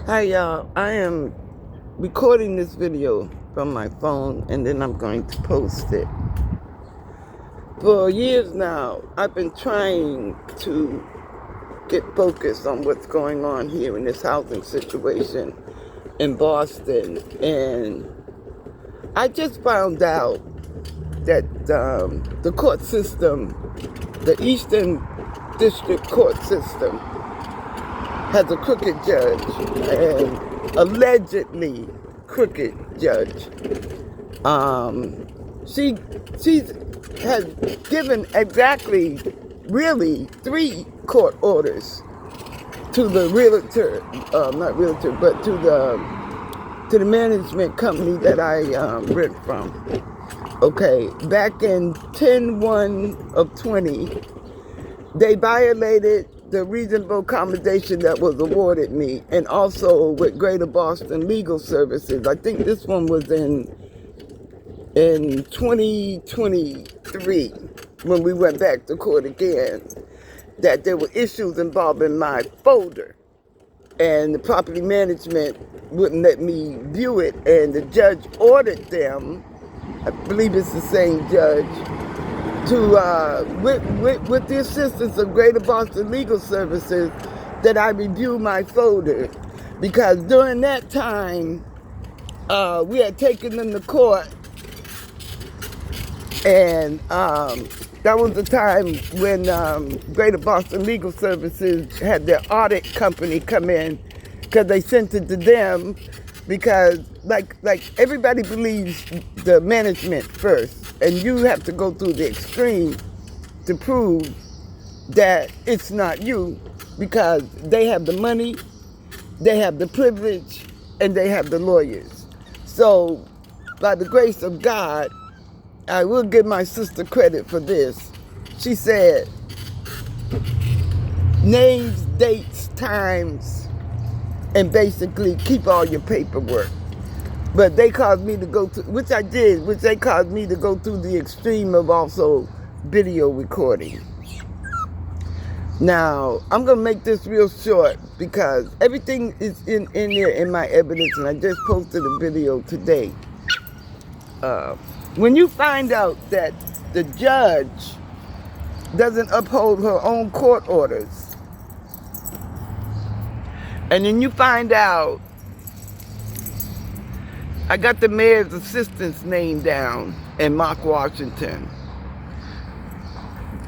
Hi y'all, I am recording this video from my phone and then I'm going to post it. For years now, I've been trying to get focused on what's going on here in this housing situation in Boston, and I just found out that the court system, the Eastern District Court system, has a crooked judge, and allegedly crooked judge. She has given exactly, really, 3 court orders to the realtor, not realtor, but to the management company that I rent from. Okay, back in 10/1 of 20, they violated the reasonable accommodation that was awarded me, and also with Greater Boston Legal Services. I think this one was in 2023, when we went back to court again, that there were issues involving my folder, and the property management wouldn't let me view it, and the judge ordered them, I believe it's the same judge, to, with the assistance of Greater Boston Legal Services, that I review my folder. Because during that time, we had taken them to court, and that was the time when Greater Boston Legal Services had their audit company come in, because they sent it to them, because like everybody believes the management first, and you have to go through the extreme to prove that it's not you, because they have the money, they have the privilege, and they have the lawyers. So by the grace of God, I will give my sister credit for this. She said, names, dates, times, and basically keep all your paperwork. But they caused me to go to, which I did, which they caused me to go through the extreme of also video recording. Now, I'm going to make this real short because everything is in there in my evidence, and I just posted a video today. When you find out that the judge doesn't uphold her own court orders, and then you find out, I got the mayor's assistant's name down in Mark Washington.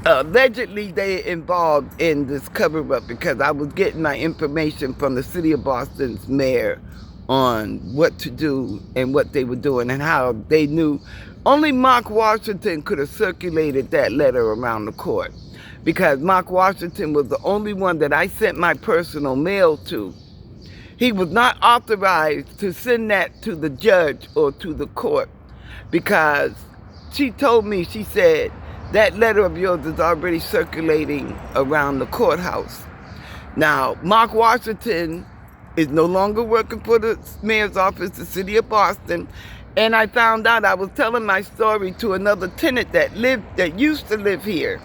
Allegedly, they involved in this cover-up because I was getting my information from the city of Boston's mayor on what to do and what they were doing and how they knew. Only Mark Washington could have circulated that letter around the court, because Mark Washington was the only one that I sent my personal mail to. He was not authorized to send that to the judge or to the court, because she told me, she said, that letter of yours is already circulating around the courthouse. Now, Mark Washington is no longer working for the mayor's office, the city of Boston, and I found out, I was telling my story to another tenant that used to live here.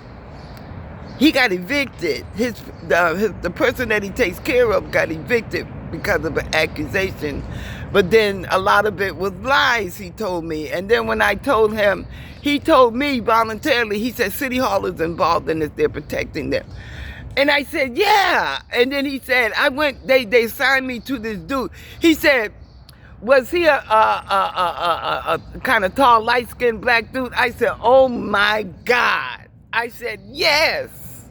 He got evicted. The person that he takes care of got evicted because of an accusation. But then a lot of it was lies, he told me. And then when I told him, he told me voluntarily, he said City Hall is involved in this, they're protecting them. And I said, yeah. And then he said, they assigned me to this dude. He said, was he a kind of tall, light-skinned black dude? I said, oh my God. I said, yes.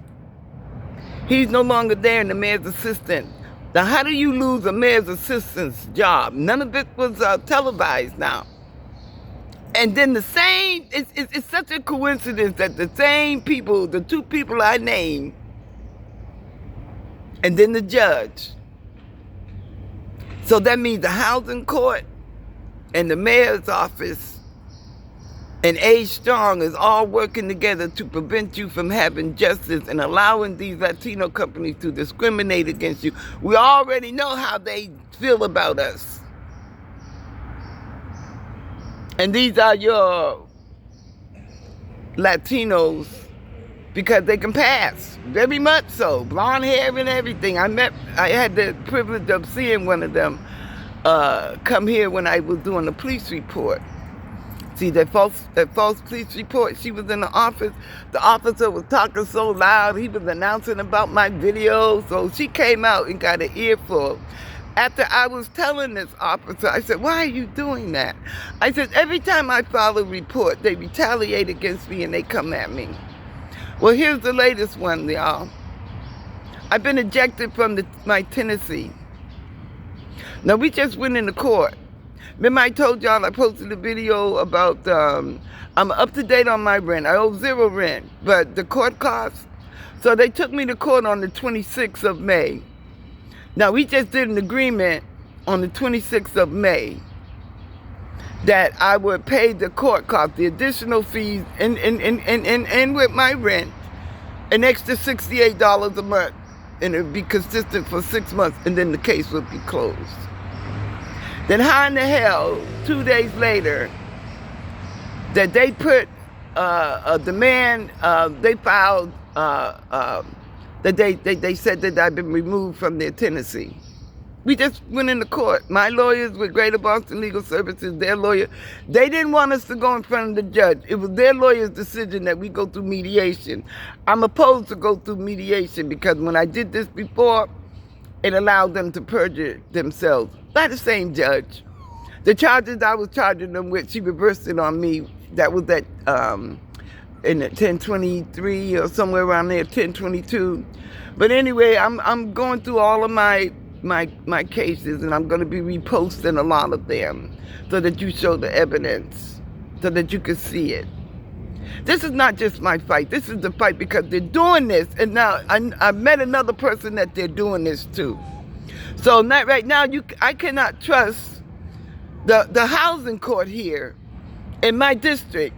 He's no longer there in the mayor's assistant. Now, how do you lose a mayor's assistant's job? None of it was televised now. And then the same, it's such a coincidence that the same people, the 2 people I named, and then the judge. So that means the housing court and the mayor's office and A. Strong is all working together to prevent you from having justice and allowing these Latino companies to discriminate against you. We already know how they feel about us. And these are your Latinos because they can pass, very much so, blonde hair and everything. I had the privilege of seeing one of them come here when I was doing a police report. See, that false police report, she was in the office. The officer was talking so loud, he was announcing about my video, so she came out and got an earful. After I was telling this officer, I said, why are you doing that? I said, every time I file a report, they retaliate against me and they come at me. Well, here's the latest one, y'all. I've been ejected from my Tennessee. Now, we just went into court. Remember I told y'all I posted a video about, I'm up to date on my rent. I owe 0 rent, but the court costs. So they took me to court on the 26th of May. Now, we just did an agreement on the 26th of May that I would pay the court costs, the additional fees, and with my rent, an extra $68 a month, and it would be consistent for 6 months, and then the case would be closed. Then how in the hell, 2 days later, that they put a demand, they filed, that they said that I've been removed from their Tennessee. We just went into court. My lawyers with Greater Boston Legal Services, their lawyer, they didn't want us to go in front of the judge. It was their lawyer's decision that we go through mediation. I'm opposed to go through mediation because when I did this before, it allowed them to perjure themselves by the same judge. The charges I was charging them with, she reversed it on me. That was that in the 1023 or somewhere around there, 1022. But anyway, I'm going through all of my cases, and I'm going to be reposting a lot of them so that you show the evidence, so that you can see it. This is not just my fight. This is the fight because they're doing this, and now I met another person that they're doing this to. So not right now, I cannot trust the housing court here in my district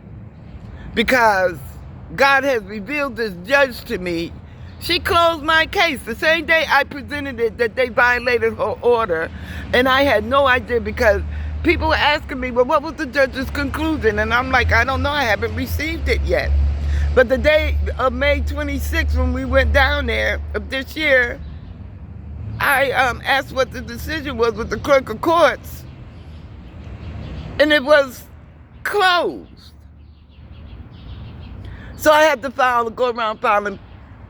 because God has revealed this judge to me. She closed my case the same day I presented it that they violated her order, and I had no idea because people were asking me, well, what was the judge's conclusion? And I'm like, I don't know, I haven't received it yet. But the day of May 26th, when we went down there of this year, I asked what the decision was with the clerk of courts, and it was closed. So I had to go around filing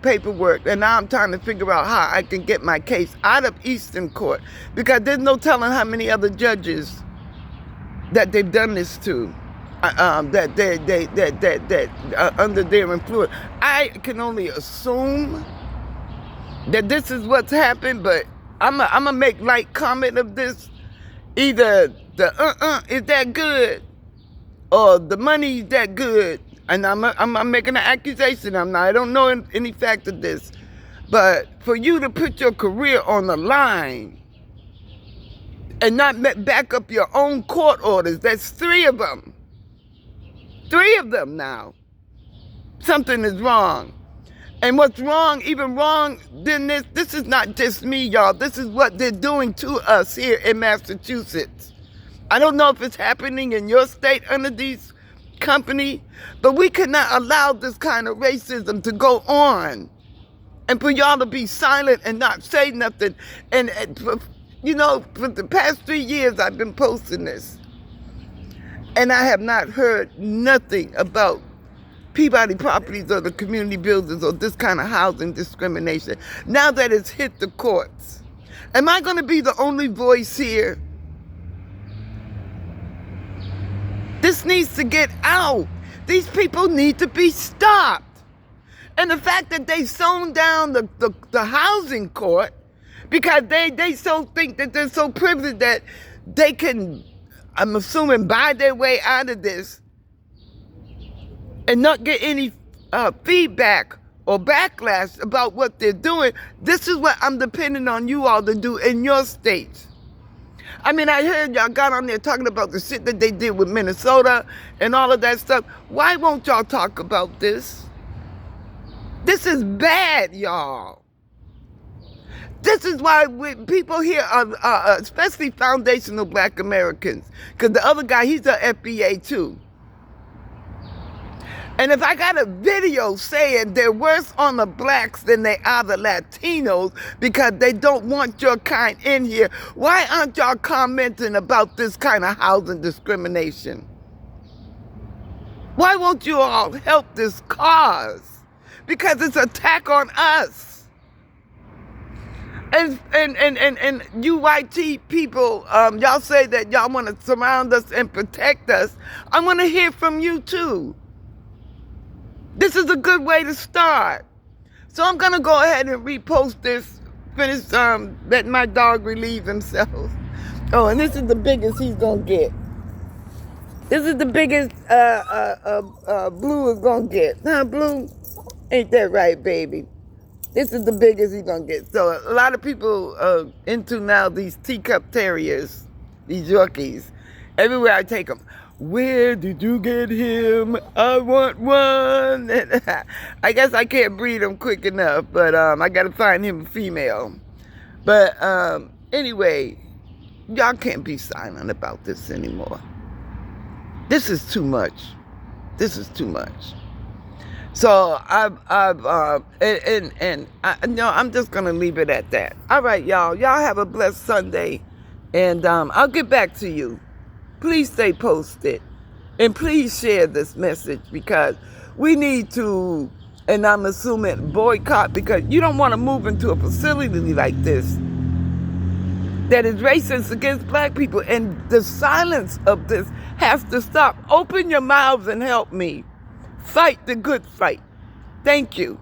paperwork, and now I'm trying to figure out how I can get my case out of Eastern Court because there's no telling how many other judges that they've done this to, that under their influence. I can only assume that this is what's happened, but I'm gonna make light comment of this. Either the is that good, or the money is that good. And I'm making an accusation. I don't know any fact of this. But for you to put your career on the line and not back up your own court orders, that's 3 of them. 3 of them now. Something is wrong. And what's wrong, even wrong than this is not just me, y'all. This is what they're doing to us here in Massachusetts. I don't know if it's happening in your state under these company, but we cannot allow this kind of racism to go on and for y'all to be silent and not say nothing. And you know, for the past 3 years I've been posting this, and I have not heard nothing about Peabody Properties or the community builders or this kind of housing discrimination. Now that it's hit the courts, am I going to be the only voice here? This needs to get out. These people need to be stopped. And the fact that they sewn down the housing court because they so think that they're so privileged that they can, I'm assuming, buy their way out of this and not get any feedback or backlash about what they're doing. This is what I'm depending on you all to do in your states. I mean, I heard y'all got on there talking about the shit that they did with Minnesota and all of that stuff. Why won't y'all talk about this? This is bad, y'all. This is why people here are especially foundational Black Americans, because the other guy, he's a FBA too. And if I got a video saying they're worse on the blacks than they are the Latinos because they don't want your kind in here, why aren't y'all commenting about this kind of housing discrimination? Why won't you all help this cause? Because it's an attack on us. And UYT people, y'all say that y'all want to surround us and protect us. I want to hear from you too. This is a good way to start. So I'm going to go ahead and repost this, finish letting my dog relieve himself. Oh, and this is the biggest he's going to get. This is the biggest Blue is going to get. Huh, Blue? Ain't that right, baby? This is the biggest he's going to get. So a lot of people are into now these teacup terriers, these Yorkies. Everywhere I take them. Where did you get him? I want one. I guess I can't breed him quick enough, but I got to find him a female. But anyway, y'all can't be silent about this anymore. This is too much. This is too much. So I'm just gonna leave it at that. All right, y'all. Y'all have a blessed Sunday, and I'll get back to you. Please stay posted, and please share this message because we need to. And I'm assuming boycott because you don't want to move into a facility like this that is racist against black people, and the silence of this has to stop. Open your mouths and help me fight the good fight. Thank you.